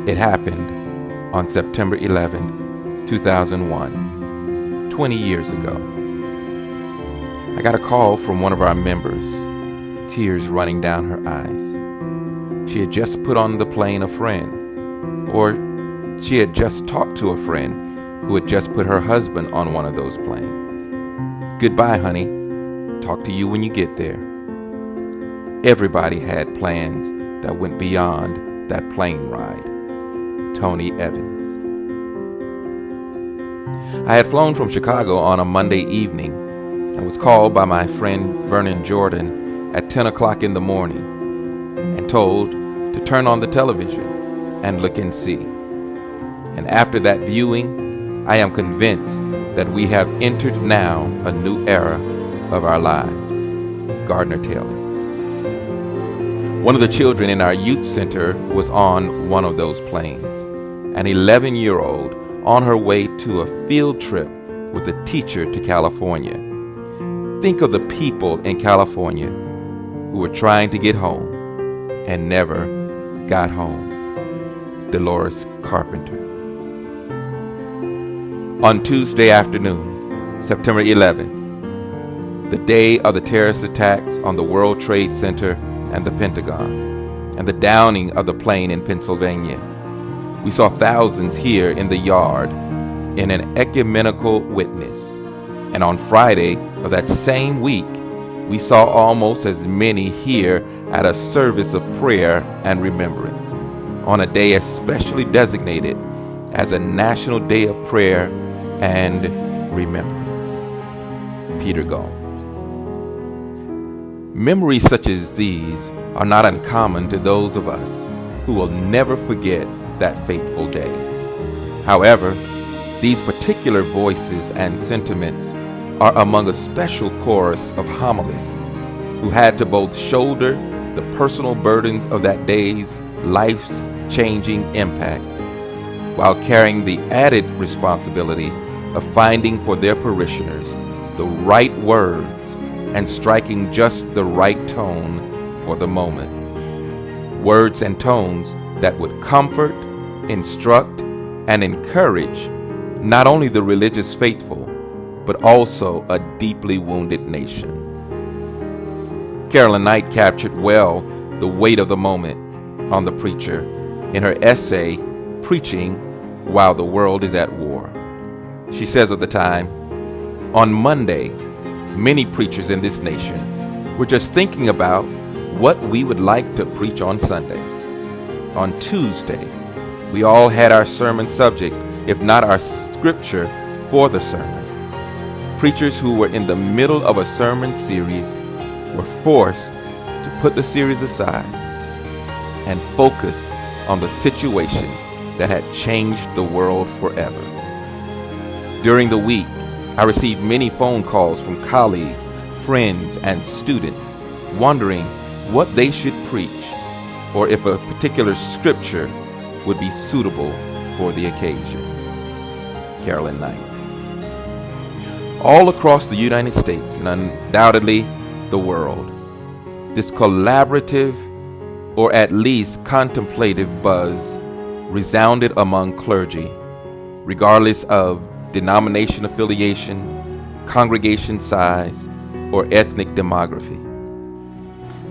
It happened on September 11th, 2001, 20 years ago. I got a call from one of our members, tears running down her eyes. She had just put on the plane a friend, or she had just talked to a friend who had just put her husband on one of those planes. Goodbye, honey. Talk to you when you get there. Everybody had plans that went beyond that plane ride. Tony Evans. I had flown from Chicago on a Monday evening and was called by my friend Vernon Jordan at 10 o'clock in the morning and told to turn on the television and look and see. And after that viewing, I am convinced that we have entered now a new era of our lives. Gardner Taylor. One of the children in our youth center was on one of those planes, an 11-year-old on her way to a field trip with a teacher to California. Think of the people in California who were trying to get home and never got home. Dolores Carpenter. On Tuesday afternoon, September 11th, the day of the terrorist attacks on the World Trade Center and the Pentagon, and the downing of the plane in Pennsylvania, we saw thousands here in the yard in an ecumenical witness. And on Friday of that same week, we saw almost as many here at a service of prayer and remembrance, on a day especially designated as a National Day of Prayer and Remembrance. Peter Gomes. Memories such as these are not uncommon to those of us who will never forget that fateful day. However, these particular voices and sentiments are among a special chorus of homilists who had to both shoulder the personal burdens of that day's life-changing impact while carrying the added responsibility of finding for their parishioners the right words and striking just the right tone for the moment. Words and tones that would comfort, instruct, and encourage not only the religious faithful, but also a deeply wounded nation. Carolyn Knight captured well the weight of the moment on the preacher in her essay, Preaching While the World is at War. She says of the time, "On Monday, many preachers in this nation were just thinking about what we would like to preach on Sunday. On Tuesday, we all had our sermon subject, if not our scripture for the sermon. Preachers who were in the middle of a sermon series were forced to put the series aside and focus on the situation that had changed the world forever. During the week, I received many phone calls from colleagues, friends, and students wondering what they should preach or if a particular scripture would be suitable for the occasion." Carolyn Knight. All across the United States and undoubtedly the world, this collaborative or at least contemplative buzz resounded among clergy, regardless of denomination affiliation, congregation size, or ethnic demography.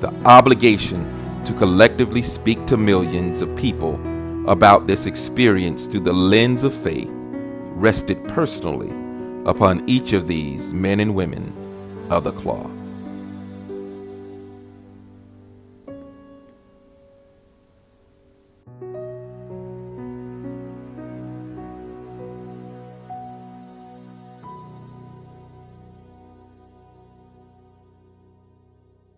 The obligation to collectively speak to millions of people about this experience through the lens of faith rested personally upon each of these men and women of the cloth.